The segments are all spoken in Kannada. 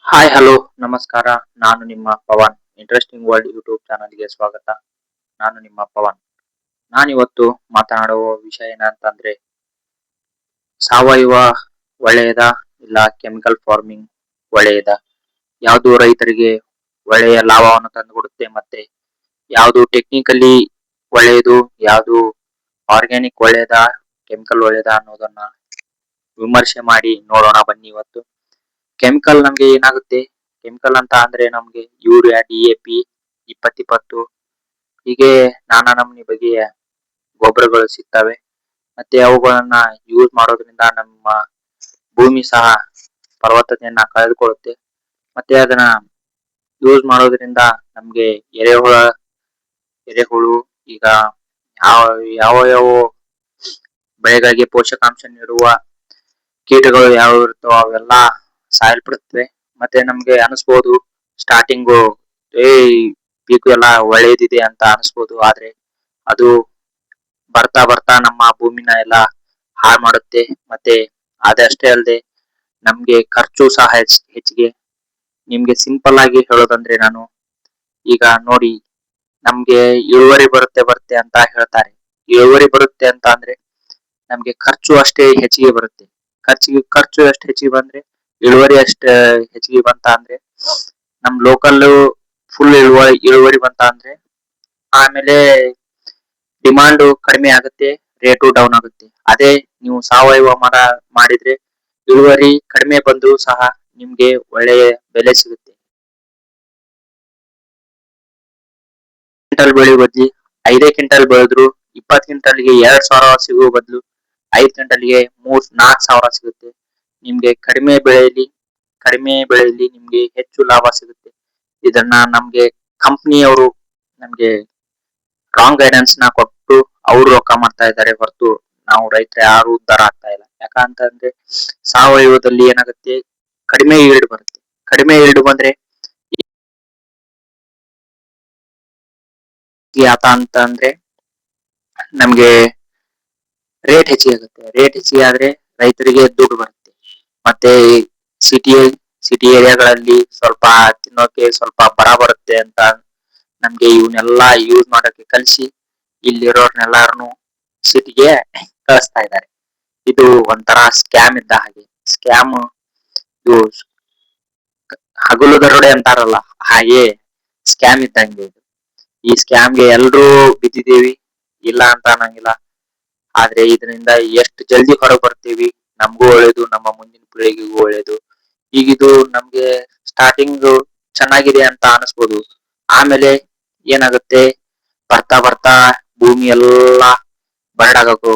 ಹಾಯ್ ಹಲೋ ನಮಸ್ಕಾರ. ನಾನು ನಿಮ್ಮ ಪವನ್. ಇಂಟ್ರೆಸ್ಟಿಂಗ್ ವರ್ಲ್ಡ್ ಯೂಟ್ಯೂಬ್ ಚಾನಲ್ಗೆ ಸ್ವಾಗತ. ನಾನು ನಿಮ್ಮ ಪವನ್. ನಾನಿವತ್ತು ಮಾತನಾಡುವ ವಿಷಯ ಏನಂತಂದ್ರೆ, ಸಾವಯವ ಒಳ್ಳೆಯದ ಇಲ್ಲ ಕೆಮಿಕಲ್ ಫಾರ್ಮಿಂಗ್ ಒಳ್ಳೆಯದ, ಯಾವುದು ರೈತರಿಗೆ ಒಳ್ಳೆಯ ಲಾಭವನ್ನು ತಂದುಕೊಡುತ್ತೆ, ಮತ್ತೆ ಯಾವುದು ಟೆಕ್ನಿಕಲಿ ಒಳ್ಳೆಯದು, ಯಾವುದು ಆರ್ಗ್ಯಾನಿಕ್ ಒಳ್ಳೆಯದ, ಕೆಮಿಕಲ್ ಒಳ್ಳೆಯದ ಅನ್ನೋದನ್ನ ವಿಮರ್ಶೆ ಮಾಡಿ ನೋಡೋಣ ಬನ್ನಿ. ಇವತ್ತು ಕೆಮಿಕಲ್ ನಮ್ಗೆ ಏನಾಗುತ್ತೆ, ಕೆಮಿಕಲ್ ಅಂತ ಅಂದ್ರೆ ನಮ್ಗೆ ಯೂರಿಯಾ, DAP, 2020 ಹೀಗೆ ನಾನಾ ನಮೂನಿ ಬಗೆಯ ಗೊಬ್ಬರಗಳು ಸಿಗ್ತವೆ. ಮತ್ತೆ ಅವುಗಳನ್ನ ಯೂಸ್ ಮಾಡೋದ್ರಿಂದ ನಮ್ಮ ಭೂಮಿ ಸಹ ಫಲವತ್ತತೆಯನ್ನ ಕಳೆದುಕೊಳ್ಳುತ್ತೆ. ಮತ್ತೆ ಅದನ್ನ ಯೂಸ್ ಮಾಡೋದ್ರಿಂದ ನಮ್ಗೆ ಎರೆಹುಳು ಈಗ ಯಾವ ಯಾವ ಯಾವ ಬೆಳೆಗಳಿಗೆ ಪೋಷಕಾಂಶ ನೀಡುವ ಕೀಟಗಳು ಯಾವ ಇರುತ್ತೋ ಅವೆಲ್ಲ ಸಾಯಲ್ಪಡುತ್ತವೆ. ಮತ್ತೆ ನಮ್ಗೆ ಅನಿಸ್ಬೋದು ಸ್ಟಾರ್ಟಿಂಗು ಏ ಪೀಕು ಎಲ್ಲ ಒಳ್ಳೇದಿದೆ ಅಂತ ಅನಿಸ್ಬೋದು, ಆದ್ರೆ ಅದು ಬರ್ತಾ ಬರ್ತಾ ನಮ್ಮ ಭೂಮಿನ ಎಲ್ಲ ಹಾಳು ಮಾಡುತ್ತೆ. ಮತ್ತೆ ಅದಷ್ಟೇ ಅಲ್ಲದೆ ನಮ್ಗೆ ಖರ್ಚು ಸಹ ಹೆಚ್ಚಿಗೆ. ನಿಮ್ಗೆ ಸಿಂಪಲ್ ಆಗಿ ಹೇಳೋದಂದ್ರೆ, ನಾನು ಈಗ ನೋಡಿ, ನಮ್ಗೆ ಇಳುವರಿ ಬರುತ್ತೆ ಬರುತ್ತೆ ಅಂತ ಹೇಳ್ತಾರೆ. ಇಳುವರಿ ಬರುತ್ತೆ ಅಂತ ಅಂದ್ರೆ ನಮ್ಗೆ ಖರ್ಚು ಅಷ್ಟೇ ಹೆಚ್ಚಿಗೆ ಬರುತ್ತೆ. ಖರ್ಚು ಎಷ್ಟು ಹೆಚ್ಚಿಗೆ ಬಂದ್ರೆ ಇಳುವರಿ ಅಷ್ಟ ಹೆಚ್ಚಿಗೆ ಬಂತ ಅಂದ್ರೆ, ನಮ್ ಲೋಕಲ್ ಫುಲ್ ಇಳುವರಿ ಬಂತ ಅಂದ್ರೆ ಆಮೇಲೆ ಡಿಮಾಂಡ್ ಕಡಿಮೆ ಆಗುತ್ತೆ, ರೇಟು ಡೌನ್ ಆಗುತ್ತೆ. ಅದೇ ನೀವು ಸಾವಯವ ಮಾಡಿದ್ರೆ ಇಳುವರಿ ಕಡಿಮೆ ಬಂದರೂ ಸಹ ನಿಮ್ಗೆ ಒಳ್ಳೆಯ ಬೆಲೆ ಸಿಗುತ್ತೆ. ಕ್ವಿಂಟಲ್ ಬೆಳೆ ಬದ್ಲಿ 5 ಕ್ವಿಂಟಲ್ ಬೆಳೆದ್ರು 20 ಕ್ವಿಂಟಲ್ಗೆ 2,000 ಸಿಗುವ ಬದಲು 5 ಕ್ವಿಂಟಲ್ಗೆ 3-4 ಸಾವಿರ ಸಿಗುತ್ತೆ. ನಿಮ್ಗೆ ಕಡಿಮೆ ಬೆಳೆಯಲ್ಲಿ ನಿಮ್ಗೆ ಹೆಚ್ಚು ಲಾಭ ಸಿಗುತ್ತೆ. ಇದನ್ನ ನಮ್ಗೆ ಕಂಪ್ನಿಯವರು ನಮ್ಗೆ ರಾಂಗ್ ಗೈಡೆನ್ಸ್ ನ ಕೊಟ್ಟು ಅವರು ರೊಕ್ಕ ಮಾಡ್ತಾ ಇದ್ದಾರೆ ಹೊರತು ನಾವು ರೈತರು ಯಾರು ಉದ್ಧಾರ ಆಗ್ತಾ ಇಲ್ಲ. ಯಾಕಂತಂದ್ರೆ ಸಾವಯವದಲ್ಲಿ ಏನಾಗುತ್ತೆ, ಕಡಿಮೆ ಈಲ್ಡ್ ಬರುತ್ತೆ. ಕಡಿಮೆ ಈಲ್ಡ್ ಬಂದ್ರೆ ಯಾತ ಅಂತ ಅಂದ್ರೆ ನಮ್ಗೆ ರೇಟ್ ಹೆಚ್ಚಿಗೆ ಆಗುತ್ತೆ. ರೇಟ್ ಹೆಚ್ಚಿಗೆ ಆದ್ರೆ ರೈತರಿಗೆ ದುಡ್ಡು ಬರುತ್ತೆ. ಮತ್ತೆ ಸಿಟಿ ಸಿಟಿ ಏರಿಯಾಗಳಲ್ಲಿ ಸ್ವಲ್ಪ ತಿನ್ನೋಕೆ ಸ್ವಲ್ಪ ಬರ ಬರುತ್ತೆ ಅಂತ ನಮ್ಗೆ ಇವನ್ನೆಲ್ಲಾ ಯೂಸ್ ಮಾಡೋಕೆ ಕಲಿಸಿ ಇಲ್ಲಿರೋರ್ನೆಲ್ಲಾರನು ಸಿಟಿಗೆ ಕಳಿಸ್ತಾ ಇದ್ದಾರೆ. ಇದು ಒಂಥರ ಸ್ಕ್ಯಾಮ್ ಇದ್ದ ಹಾಗೆ. ಸ್ಕ್ಯಾಮ್ ಇದು ಹಗಲು ದರೋಡೆ ಅಂತಾರಲ್ಲ, ಹಾಗೆ ಸ್ಕ್ಯಾಮ್ ಇದ್ದಂಗೆ ಇದು. ಈ ಸ್ಕ್ಯಾಮ್ಗೆ ಎಲ್ರೂ ಬಿದ್ದಿದ್ದೀವಿ, ಇಲ್ಲ ಅಂತ ಅನ್ನಂಗಿಲ್ಲ. ಆದ್ರೆ ಇದರಿಂದ ಎಷ್ಟು ಜಲ್ದಿ ಹೊರಗೆ ಬರ್ತೀವಿ ನಮಗೂ ಒಳ್ಳೇದು, ನಮ್ಮ ಮುಂದಿನ ಪೀಳಿಗೆಗೂ ಒಳ್ಳೇದು. ಈಗಿದು ನಮ್ಗೆ ಸ್ಟಾರ್ಟಿಂಗ್ ಚೆನ್ನಾಗಿದೆ ಅಂತ ಅನಿಸ್ಬೋದು, ಆಮೇಲೆ ಏನಾಗುತ್ತೆ, ಬರ್ತಾ ಬರ್ತಾ ಭೂಮಿ ಎಲ್ಲಾ ಬರಡಾಗಕ್ಕೆ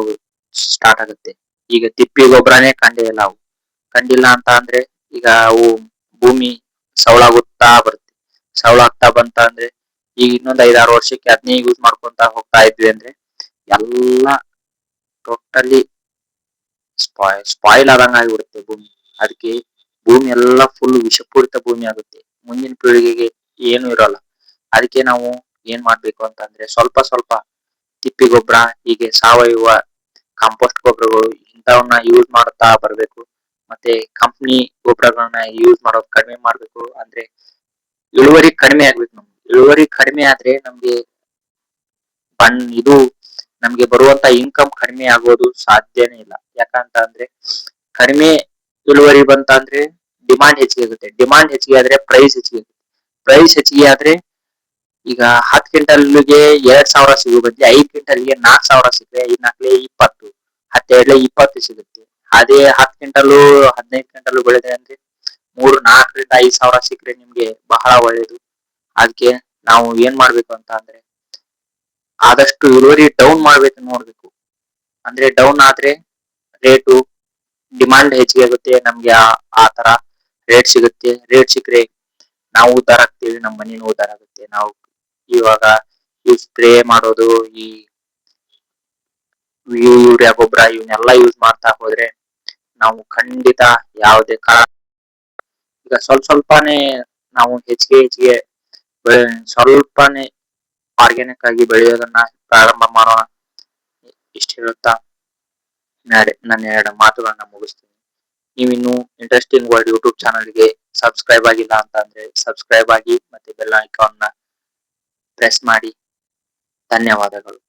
ಸ್ಟಾರ್ಟ್ ಆಗುತ್ತೆ. ಈಗ ತಿಪ್ಪಿ ಗೊಬ್ಬರನೇ ಕಂಡಿಲ್ಲ ಅಂತ ಅಂದ್ರೆ ಈಗ ಅವು ಭೂಮಿ ಸವಳಾಗುತ್ತಾ ಬರುತ್ತೆ. ಸವಳಾಗ್ತಾ ಬಂತ ಅಂದ್ರೆ ಈಗ ಇನ್ನೊಂದ್ 5-6 ವರ್ಷಕ್ಕೆ ಅದನ್ನೇ ಯೂಸ್ ಮಾಡ್ಕೊಂತ ಹೋಗ್ತಾ ಇದ್ವಿ ಅಂದ್ರೆ ಎಲ್ಲಾ ಟೋಟಲಿ ಸ್ಪಾಯಿಲ್ ಆದಂಗ ಆಗಿಬಿಡುತ್ತೆ ಭೂಮಿ. ಅದಕ್ಕೆ ಭೂಮಿ ಎಲ್ಲ ಫುಲ್ ವಿಷಪೂರಿತ ಭೂಮಿ ಆಗುತ್ತೆ. ಮುಂದಿನ ಪೀಳಿಗೆಗೆ ಏನು ಇರೋಲ್ಲ. ಅದಕ್ಕೆ ನಾವು ಏನ್ ಮಾಡ್ಬೇಕು ಅಂತಂದ್ರೆ ಸ್ವಲ್ಪ ಸ್ವಲ್ಪ ತಿಪ್ಪಿ ಗೊಬ್ಬರ, ಹೀಗೆ ಸಾವಯವ ಕಾಂಪೋಸ್ಟ್ ಗೊಬ್ಬರಗಳು ಇಂಥವನ್ನ ಯೂಸ್ ಮಾಡ್ತಾ ಬರ್ಬೇಕು. ಮತ್ತೆ ಕಂಪ್ನಿ ಗೊಬ್ಬರಗಳನ್ನ ಯೂಸ್ ಮಾಡೋದು ಕಡಿಮೆ ಮಾಡ್ಬೇಕು. ಅಂದ್ರೆ ಇಳುವರಿ ಕಡಿಮೆ ಆಗ್ಬೇಕು. ಇಳುವರಿ ಕಡಿಮೆ ಆದ್ರೆ ಇದು ನಮ್ಗೆ ಬರುವಂತ ಇನ್ಕಮ್ ಕಡಿಮೆ ಆಗೋದು ಸಾಧ್ಯನೇ ಇಲ್ಲ. ಯಾಕಂತ ಅಂದ್ರೆ ಕಡಿಮೆ ಇಳುವರಿ ಬಂತ ಅಂದ್ರೆ ಡಿಮಾಂಡ್ ಹೆಚ್ಚಿಗೆ ಆಗುತ್ತೆ. ಡಿಮಾಂಡ್ ಹೆಚ್ಚಿಗೆ ಆದ್ರೆ ಪ್ರೈಸ್ ಹೆಚ್ಚಿಗೆ ಆಗುತ್ತೆ. ಪ್ರೈಸ್ ಹೆಚ್ಚಿಗೆ ಆದ್ರೆ ಈಗ 10 ಕ್ವಿಂಟಲ್ಗೆ 2,000 ಸಿಗೋ ಬದಲಿ 5 ಕ್ವಿಂಟಲ್ಗೆ 4,000 ಸಿಕ್ಕರೆ 5-4 20, 10 ಸಿಗುತ್ತೆ. ಅದೇ 10 ಕ್ವಿಂಟಲ್ 15 ಕ್ವಿಂಟಲ್ ಬೆಳೆದ್ರೆ ಅಂದ್ರೆ 3-4-5 ಸಾವಿರ ಸಿಕ್ಕರೆ ನಿಮ್ಗೆ ಬಹಳ ಒಳ್ಳೇದು. ಅದಕ್ಕೆ ನಾವು ಏನ್ ಮಾಡ್ಬೇಕು ಅಂತ ಅಂದ್ರೆ ಆದಷ್ಟು ಇಳುವರಿ ಡೌನ್ ಮಾಡ್ಬೇಕು ನೋಡ್ಬೇಕು. ಅಂದ್ರೆ ಡೌನ್ ಆದ್ರೆ ರೇಟು ಡಿಮಾಂಡ್ ಹೆಚ್ಚಿಗೆ ಆಗುತ್ತೆ, ನಮ್ಗೆ ಆ ತರ ರೇಟ್ ಸಿಗುತ್ತೆ. ರೇಟ್ ಸಿಕ್ಕರೆ ನಾವು ಉದ್ಧಾರ ಆಗ್ತೀವಿ, ನಮ್ಮ ಮನೇನು ಉದ್ಧಾರ ಆಗುತ್ತೆ. ನಾವು ಇವಾಗ ಈ ಸ್ಪ್ರೇ ಮಾಡೋದು, ಈ ಯೂರಿಯಾ ಗೊಬ್ಬರ ಇವನ್ನೆಲ್ಲ ಯೂಸ್ ಮಾಡ್ತಾ ಹೋದ್ರೆ ನಾವು ಖಂಡಿತ ಯಾವುದೇ ಕಾರಣ ಈಗ ಸ್ವಲ್ಪನೇ ನಾವು ಹೆಚ್ಚಿಗೆ ಸ್ವಲ್ಪನೇ ಆರ್ಗ್ಯಾನಿಕ್ ಆಗಿ ಬೆಳೆಯೋದನ್ನ ಪ್ರಾರಂಭ ಮಾಡೋಣ. ಇಷ್ಟ ಹೇಳುತ್ತಾ ನನ್ನ 2 ಮಾತುಗಳನ್ನ ಮುಗಿಸ್ತೀನಿ. ನೀವಿನ್ನು ಇಂಟ್ರೆಸ್ಟಿಂಗ್ ವರ್ಲ್ಡ್ ಯೂಟ್ಯೂಬ್ ಚಾನಲ್ಗೆ ಸಬ್ಸ್ಕ್ರೈಬ್ ಆಗಿಲ್ಲ ಅಂತ ಅಂದ್ರೆ ಸಬ್ಸ್ಕ್ರೈಬ್ ಆಗಿ ಮತ್ತೆ ಬೆಲ್ ಐಕಾನ್ ನ ಪ್ರೆಸ್ ಮಾಡಿ. ಧನ್ಯವಾದಗಳು.